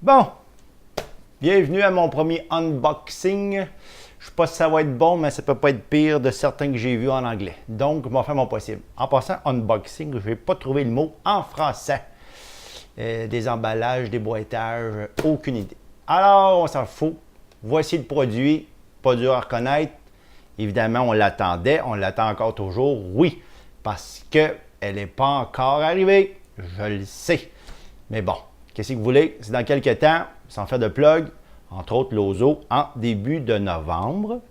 Bon, bienvenue à mon premier unboxing. Je ne sais pas si ça va être bon, mais ça peut pas être pire de certains que j'ai vus en anglais. Donc, je vais faire mon possible. En passant, unboxing, je vais pas trouver le mot en français. Des emballages, des boîtages, aucune idée. Alors, on s'en fout. Voici le produit, pas dur à reconnaître. Évidemment, on l'attendait, on l'attend encore toujours, oui, parce qu'elle n'est pas encore arrivée, je le sais. Mais bon, qu'est-ce que vous voulez? C'est dans quelques temps, sans faire de plug, entre autres l'Ozo, en début de novembre.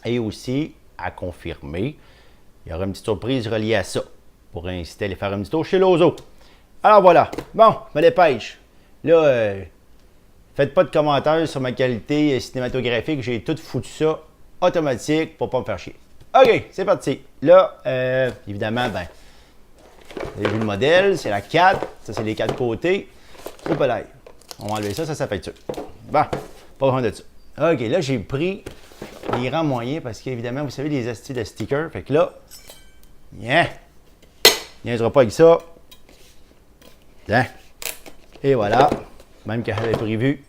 Et aussi, à confirmer, il y aura une petite surprise reliée à ça, pour inciter à aller faire un petit tour chez l'Ozo. Alors voilà, bon, me dépêche. Là, faites pas de commentaires sur ma qualité cinématographique, j'ai tout foutu ça automatique pour pas me faire chier. OK, c'est parti. Là, évidemment, ben, vous avez vu le modèle, c'est la 4, ça c'est les 4 côtés. Au palais. On va enlever ça, ça fait sûr. Bon, pas besoin de ça. OK, là j'ai pris les rangs moyens parce qu'évidemment, vous savez, les astis de stickers. Fait que là, yeah, il n'y pas avec ça. Tiens. Et voilà, même qu'elle avait prévu.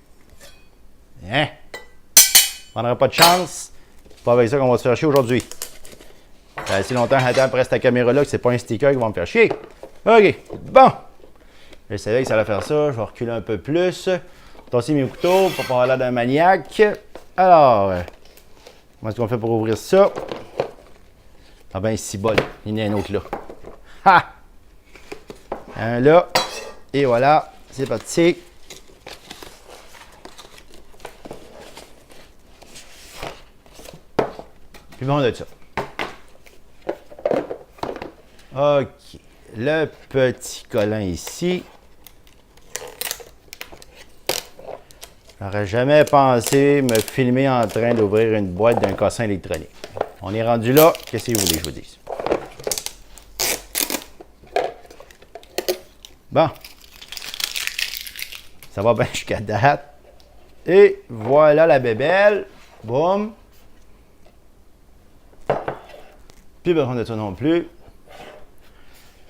Yeah. On n'aura pas de chance. Pas avec ça qu'on va se faire chier aujourd'hui. Ça fait assez longtemps que j'attends après cette caméra-là que c'est pas un sticker qui va me faire chier. OK, bon. Je savais que ça allait faire ça. Je vais reculer un peu plus. Tasser mes couteaux pour pas avoir l'air d'un maniaque. Alors, comment est-ce qu'on fait pour ouvrir ça? Ah ben, c'est bol. Il y en a un autre là. Ha! Un là. Et voilà. C'est parti. Puis bon de ça. OK. Le petit collant ici. J'aurais jamais pensé me filmer en train d'ouvrir une boîte d'un cossin électronique. On est rendu là. Qu'est-ce que vous voulez que je vous dise? Bon. Ça va bien jusqu'à date. Et voilà la bébelle. Boum. Plus besoin de ça non plus.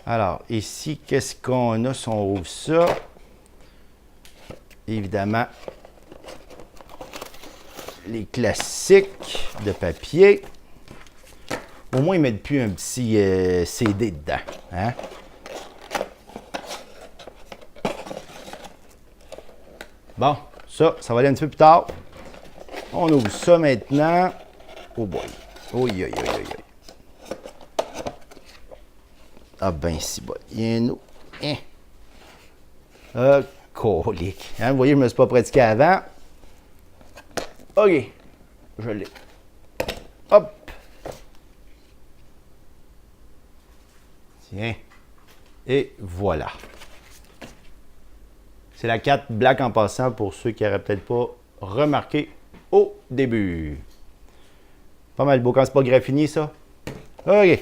Alors, ici, qu'est-ce qu'on a si on ouvre ça? Évidemment, les classiques de papier. Au moins, ils ne mettent plus un petit CD dedans. Hein? Bon, ça va aller un petit peu plus tard. On ouvre ça maintenant. Oh boy. Oh, aïe, aïe, aïe, aïe. Ah ben, si bon. Il y a un autre. Hein? Ah, colique. Hein, vous voyez, je ne me suis pas pratiqué avant. OK. Je l'ai. Hop. Tiens. Et voilà. C'est la 4 Black en passant pour ceux qui n'auraient peut-être pas remarqué au début. Pas mal beau quand c'est pas graffiné, ça. OK.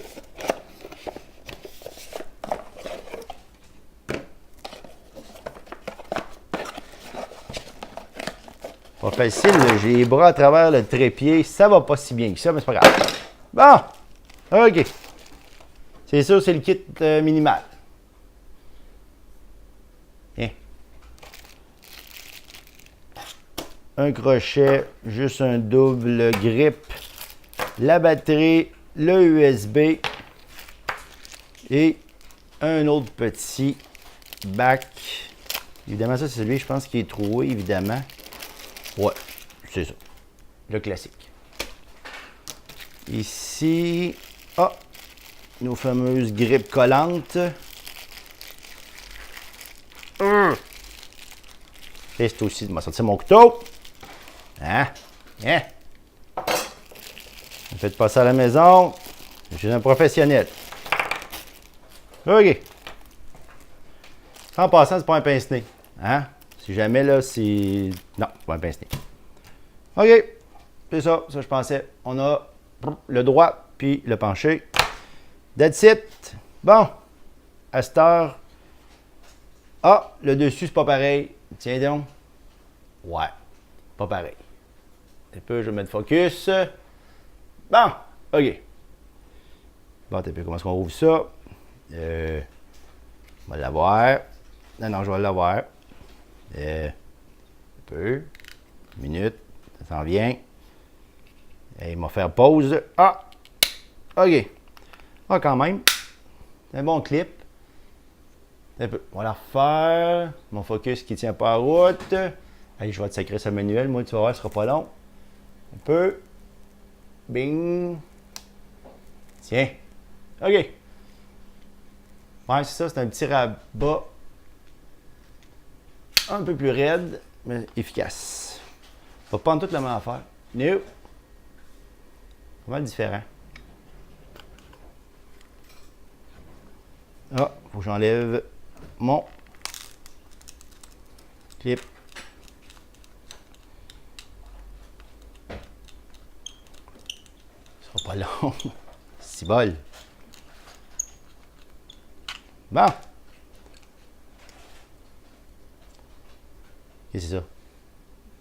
Pas facile, j'ai les bras à travers le trépied. Ça va pas si bien que ça, mais c'est pas grave. Bon, OK. C'est sûr, c'est le kit minimal. Tiens. Un crochet, juste un double grip, la batterie, le USB et un autre petit bac. Évidemment, ça, c'est celui, je pense, qui est troué, évidemment. Ouais, c'est ça. Le classique. Ici, nos fameuses grippes collantes. Et c'est aussi de me sortir mon couteau. Hein? Hein? Ne faites pas ça à la maison. Je suis un professionnel. OK. En passant, c'est pas un pince-nez. Hein? Si jamais, là, c'est... Non, c'est pas un pince-nez. OK. C'est ça. Ça, je pensais. On a le droit puis le penché. That's it. Bon. À cette heure. Ah, le dessus, c'est pas pareil. Tiens donc. Ouais. Pas pareil. Un peu, je vais mettre focus. Bon. OK. Bon, un peu, comment est-ce qu'on ouvre ça? On va l'avoir. Non, je vais l'avoir. peu. Une minute. Ça s'en vient. Et il m'a fait pause. Ah! OK. Ah, quand même. C'est un bon clip. Un peu. On va la refaire. Mon focus qui tient pas à route. Allez, je vais te sacrer ce manuel. Moi, tu vas voir, ce sera pas long. Un peu. Bing. Tiens. OK. Ouais, c'est ça. C'est un petit rabat. Un peu plus raide, mais efficace. Pas en toute la même affaire. No. Pas mal différent. Ah, faut que j'enlève mon clip. Ce sera pas long. C'est bol. Bon. Qu'est-ce que c'est ça?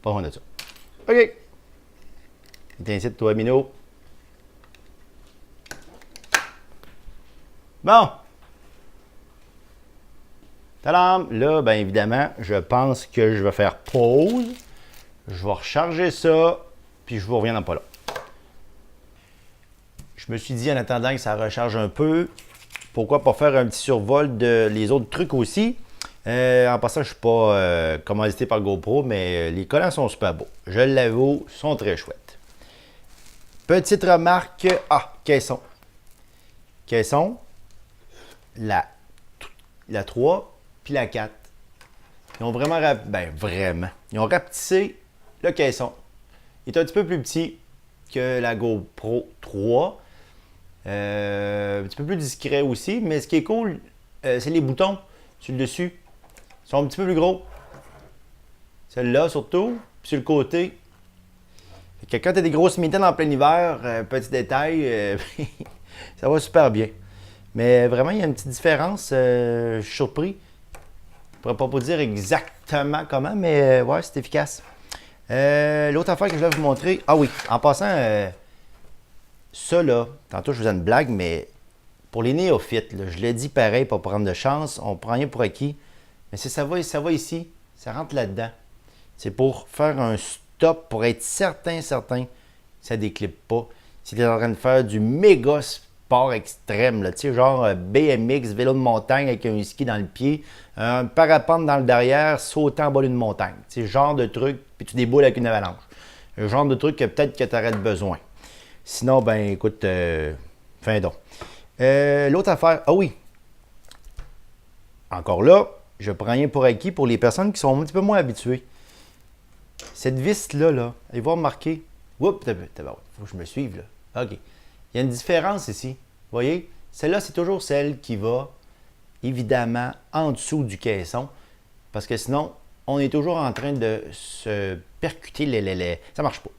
Pas loin de ça. OK. Étincelle, toi, Mino. Bon. Tadam! Là, bien évidemment, je pense que je vais faire pause. Je vais recharger ça, puis je vous reviens dans pas là. Je me suis dit, en attendant que ça recharge un peu, pourquoi pas faire un petit survol de les autres trucs aussi. En passant, je ne suis pas commandité par GoPro, mais les collants sont super beaux. Je l'avoue, sont très chouettes. Petite remarque. Ah, caisson. Caisson. La 3 puis la 4. Ils ont vraiment, vraiment. Ils ont rapetissé le caisson. Il est un petit peu plus petit que la GoPro 3. Un petit peu plus discret aussi, mais ce qui est cool, c'est les boutons sur le dessus. Ils sont un petit peu plus gros. Celle-là surtout, puis sur le côté. Fait que quand tu as des grosses mitaines en plein hiver, petit détail, ça va super bien. Mais vraiment, il y a une petite différence. Je suis surpris. Je ne pourrais pas vous dire exactement comment, mais ouais, c'est efficace. L'autre affaire que je vais vous montrer. Ah oui, en passant, ça là, tantôt je faisais une blague, mais pour les néophytes, là, je l'ai dit pareil, pas prendre de chance, on prend rien pour acquis. Mais si ça va ici, ça rentre là-dedans. C'est pour faire un stop, pour être certain que ça ne déclippe pas. Si tu es en train de faire du méga sport extrême, là, tu sais, genre BMX, vélo de montagne avec un ski dans le pied, un parapente dans le derrière, sauter en bas d'une montagne. Tu sais, genre de truc, puis tu déboules avec une avalanche. Un genre de truc que peut-être que tu aurais besoin. Sinon, ben écoute, fin donc. L'autre affaire, ah oui. Encore là, je prends rien pour acquis pour les personnes qui sont un petit peu moins habituées. Cette vis-là, là, allez voir marqué. Oups, faut que je me suive là. OK. Il y a une différence ici. Vous voyez? Celle-là, c'est toujours celle qui va, évidemment, en dessous du caisson. Parce que sinon, on est toujours en train de se percuter ça marche pas.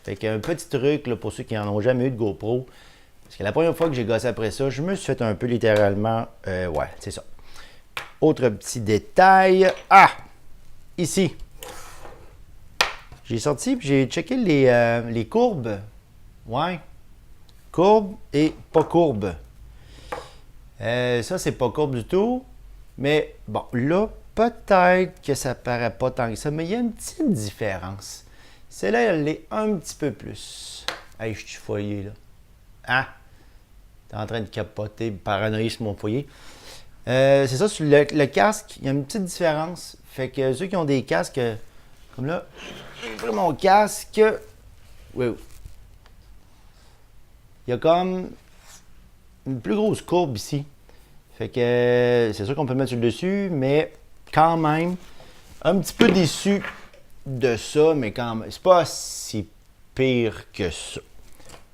Fait qu'un petit truc là, pour ceux qui n'en ont jamais eu de GoPro. Parce que la première fois que j'ai gossé après ça, je me suis fait un peu littéralement. Ouais, c'est ça. Autre petit détail. Ah! Ici. J'ai sorti et j'ai checké les courbes. Ouais. Courbes et pas courbes. Ça, c'est pas courbe du tout. Mais bon, là, peut-être que ça paraît pas tant que ça, mais il y a une petite différence. Celle-là, elle est un petit peu plus. Hey, je suis foyer, là. Ah! T'es en train de capoter, paranoïer sur mon foyer. C'est ça, sur le casque, il y a une petite différence. Fait que ceux qui ont des casques, comme là, j'ai pris mon casque. Oui. Il y a comme une plus grosse courbe ici. Fait que c'est sûr qu'on peut le mettre sur le dessus, mais quand même, un petit peu déçu de ça, mais quand même, c'est pas si pire que ça.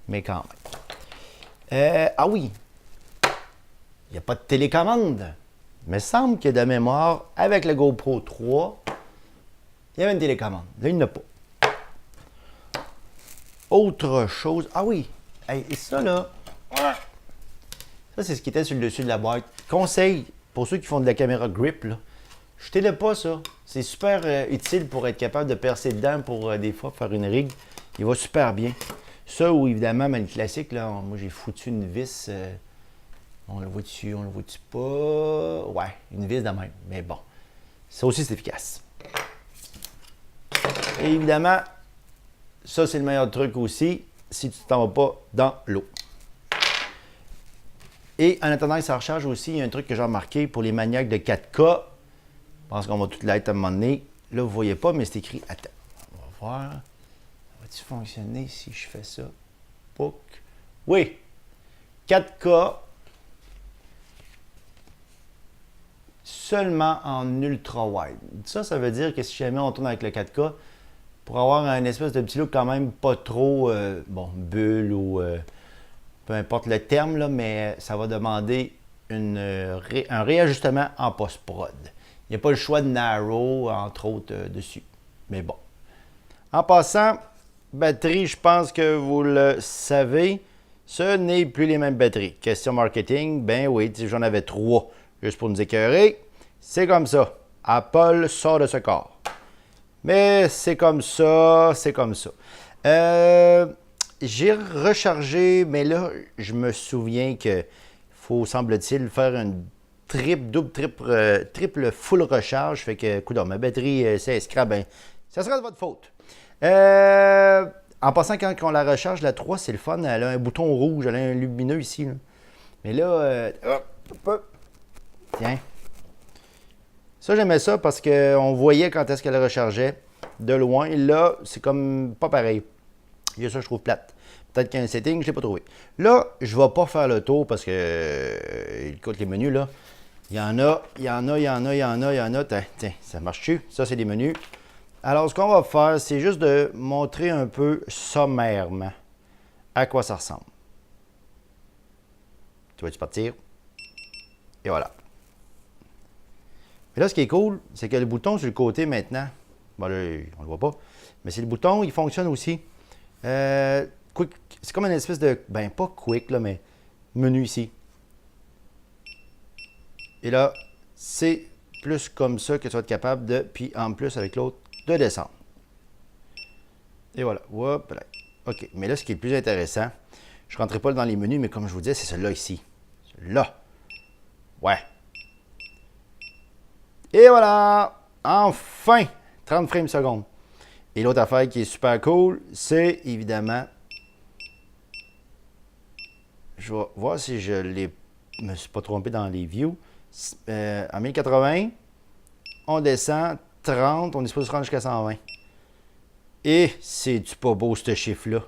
Mais quand même. Ah oui, il n'y a pas de télécommande. Mais il semble que de mémoire, avec le GoPro 3, il y avait une télécommande. Là, il n'y en a pas. Autre chose. Ah oui, hey, et ça là, ça c'est ce qui était sur le dessus de la boîte. Conseil pour ceux qui font de la caméra grip, là. Jetez-le pas, ça. C'est super utile pour être capable de percer dedans pour des fois faire une rig. Il va super bien. Ça, ou évidemment, le classique, là, moi j'ai foutu une vis. On le voit dessus, on le voit dessus pas. Ouais, une vis de même. Mais bon, ça aussi c'est efficace. Et évidemment, ça c'est le meilleur truc aussi, si tu ne t'en vas pas dans l'eau. Et en attendant que ça recharge aussi, il y a un truc que j'ai remarqué pour les maniaques de 4K. Je pense qu'on va tout l'être à un moment donné. Là, vous ne voyez pas, mais c'est écrit. Attends, on va voir. Va-t-il fonctionner si je fais ça? Book. Oui. 4K. Seulement en ultra wide. Ça veut dire que si jamais on tourne avec le 4K, pour avoir un espèce de petit look quand même pas trop, bulle ou peu importe le terme, là, mais ça va demander un réajustement en post-prod. Il n'y a pas le choix de narrow, entre autres, dessus. Mais bon. En passant, batterie, je pense que vous le savez, ce n'est plus les mêmes batteries. Question marketing, ben oui, j'en avais 3, juste pour nous écœurer. C'est comme ça. Apple sort de ce corps. Mais c'est comme ça, c'est comme ça. J'ai rechargé, mais là, je me souviens qu'il faut, semble-t-il, faire une triple full recharge. Fait que, écoute, ma batterie, c'est scrap, ben, ça sera de votre faute. En passant, quand on la recharge, la 3, c'est le fun. Elle a un bouton rouge, elle a un lumineux ici. Là. Mais là, tiens. Ça, j'aimais ça parce qu'on voyait quand est-ce qu'elle rechargeait de loin. Là, c'est comme pas pareil. Il y a ça, je trouve plate. Peut-être qu'il y a un setting, je ne l'ai pas trouvé. Là, je ne vais pas faire le tour parce que, écoute, les menus, là, il y en a. Tiens, ça marche-tu? Ça, c'est des menus. Alors, ce qu'on va faire, c'est juste de montrer un peu sommairement à quoi ça ressemble. Tu vas-tu partir? Et voilà. Et là, ce qui est cool, c'est que le bouton sur le côté maintenant, bon là, on ne le voit pas, mais c'est le bouton, il fonctionne aussi. Quick, c'est comme une espèce de, ben pas quick, là, mais menu ici. Et là, c'est plus comme ça que tu vas être capable de, puis en plus avec l'autre, de descendre. Et voilà. Hop, là. OK. Mais là, ce qui est le plus intéressant, je ne rentrerai pas dans les menus, mais comme je vous disais, c'est celui-là ici. Celui-là. Ouais. Et voilà! Enfin! 30 frames secondes. Et l'autre affaire qui est super cool, c'est évidemment... Je vais voir si je me suis pas trompé dans les views. En 1080, on descend 30, on est supposé se rendre jusqu'à 120. Et c'est-tu pas beau ce chiffre-là?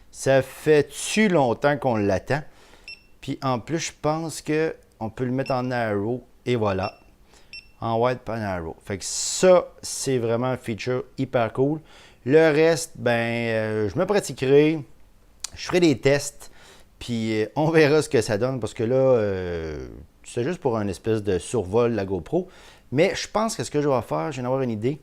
Ça fait-tu longtemps qu'on l'attend? Puis en plus, je pense qu'on peut le mettre en narrow. Et voilà. En wide pas narrow. Fait que ça, c'est vraiment un feature hyper cool. Le reste, ben, je me pratiquerai. Je ferai des tests. Puis on verra ce que ça donne. Parce que là, c'est juste pour un espèce de survol la GoPro. Mais je pense que ce que je vais faire, je viens d'avoir une idée.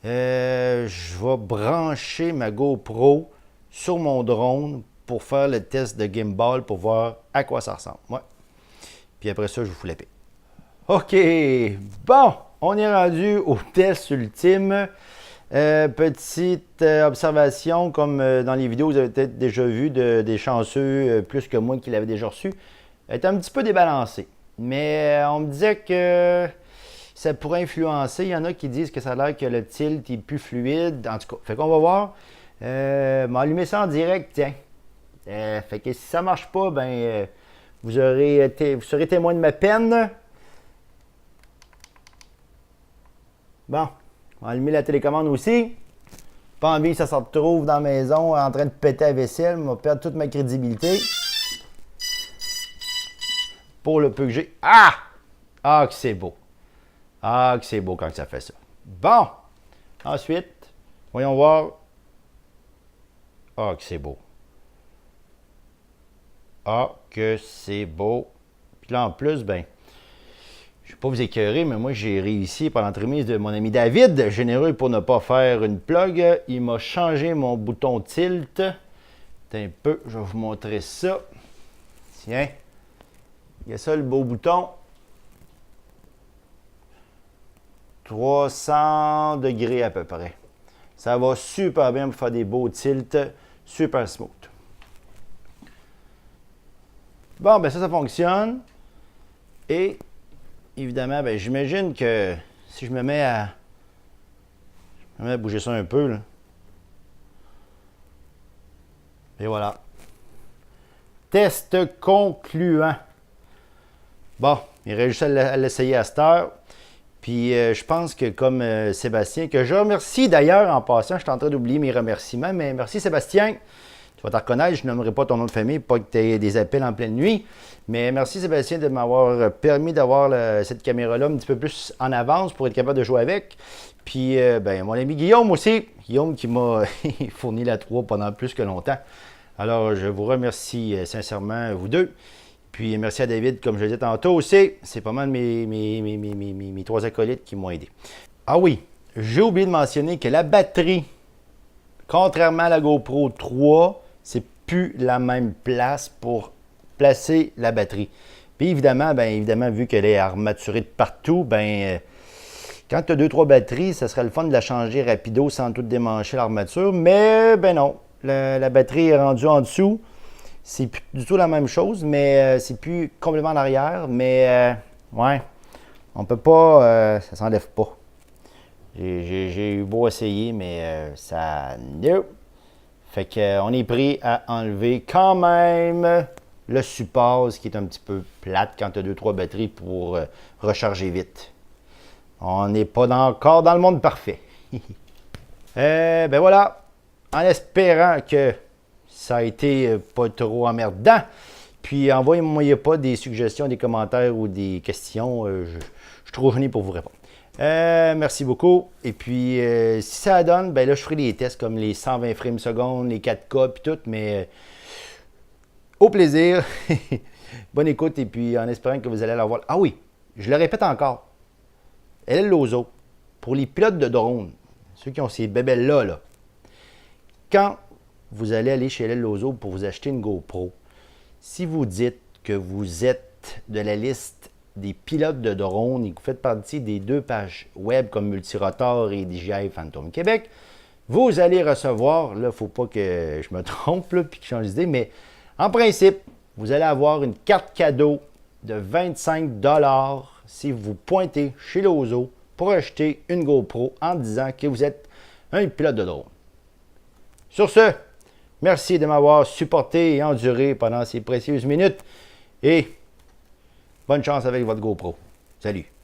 Je vais brancher ma GoPro sur mon drone pour faire le test de gimbal pour voir à quoi ça ressemble. Ouais. Puis après ça, je vous fous la paix. OK. Bon, on est rendu au test ultime. Petite observation, comme dans les vidéos, vous avez peut-être déjà vu des chanceux plus que moi qui l'avaient déjà reçu. Elle est un petit peu débalancée. Mais on me disait que ça pourrait influencer. Il y en a qui disent que ça a l'air que le tilt est plus fluide. En tout cas, fait qu'on va voir. M'allumer ça en direct, tiens. Fait que si ça marche pas, ben vous serez témoin de ma peine. Bon, on va allumer la télécommande aussi. Pas envie que ça se retrouve dans la maison en train de péter la vaisselle. Je vais perdre toute ma crédibilité. Pour le peu que j'ai. Ah! Ah, que c'est beau. Ah, que c'est beau quand ça fait ça. Bon. Ensuite, voyons voir. Ah, que c'est beau. Ah, que c'est beau. Puis là, en plus, ben, je ne vais pas vous écœurer, mais moi, j'ai réussi par l'entremise de mon ami David, généreux pour ne pas faire une plug. Il m'a changé mon bouton tilt. Un peu, je vais vous montrer ça. Tiens. Il y a ça, le beau bouton. 300 degrés à peu près. Ça va super bien pour faire des beaux tilts, super smooth. Bon, ben ça fonctionne. Et évidemment, ben, j'imagine que si je me mets à bouger ça un peu, là, Et voilà. Test concluant. Bon, il reste juste à l'essayer à cette heure. Puis je pense que comme Sébastien, que je remercie d'ailleurs en passant, je suis en train d'oublier mes remerciements, mais merci Sébastien. Tu vas te reconnaître, je nommerai pas ton nom de famille, pas que tu aies des appels en pleine nuit. Mais merci Sébastien de m'avoir permis d'avoir cette caméra-là un petit peu plus en avance pour être capable de jouer avec. Puis mon ami Guillaume aussi. Guillaume qui m'a fourni la 3 pendant plus que longtemps. Alors je vous remercie sincèrement, vous deux. Puis merci à David, comme je le disais tantôt aussi. C'est pas mal mes 3 acolytes qui m'ont aidé. Ah oui, j'ai oublié de mentionner que la batterie, contrairement à la GoPro 3, c'est plus la même place pour placer la batterie. Puis évidemment, vu qu'elle est armaturée de partout, quand tu as 2-3 batteries, ça serait le fun de la changer rapido sans tout démancher l'armature. Mais non, la batterie est rendue en dessous. C'est plus du tout la même chose, mais c'est plus complètement en arrière. Mais ouais, on peut pas, ça s'enlève pas. J'ai eu beau essayer, mais ça... No. Fait qu'on est pris à enlever quand même le support, ce qui est un petit peu plate quand tu as 2-3 batteries pour recharger vite. On n'est pas encore dans le monde parfait. Voilà, en espérant que ça a été pas trop emmerdant. Puis envoyez-moi pas des suggestions, des commentaires ou des questions. Je suis trop gêné pour vous répondre. Merci beaucoup. Et puis, si ça donne, là, je ferai des tests comme les 120 frames secondes, les 4K, puis tout, mais au plaisir. Bonne écoute, et puis en espérant que vous allez l'avoir. Ah oui, je le répète encore. LL Lozo, pour les pilotes de drone, ceux qui ont ces bébelles-là, quand vous allez aller chez LL Lozo pour vous acheter une GoPro, si vous dites que vous êtes de la liste des pilotes de drone et que vous faites partie des 2 pages web comme Multirotor et DJI Phantom Québec, vous allez recevoir, là, il ne faut pas que je me trompe et que je change d'idée, mais en principe, vous allez avoir une carte cadeau de 25 $ si vous pointez chez Lozo pour acheter une GoPro en disant que vous êtes un pilote de drone. Sur ce, merci de m'avoir supporté et enduré pendant ces précieuses minutes et bonne chance avec votre GoPro. Salut!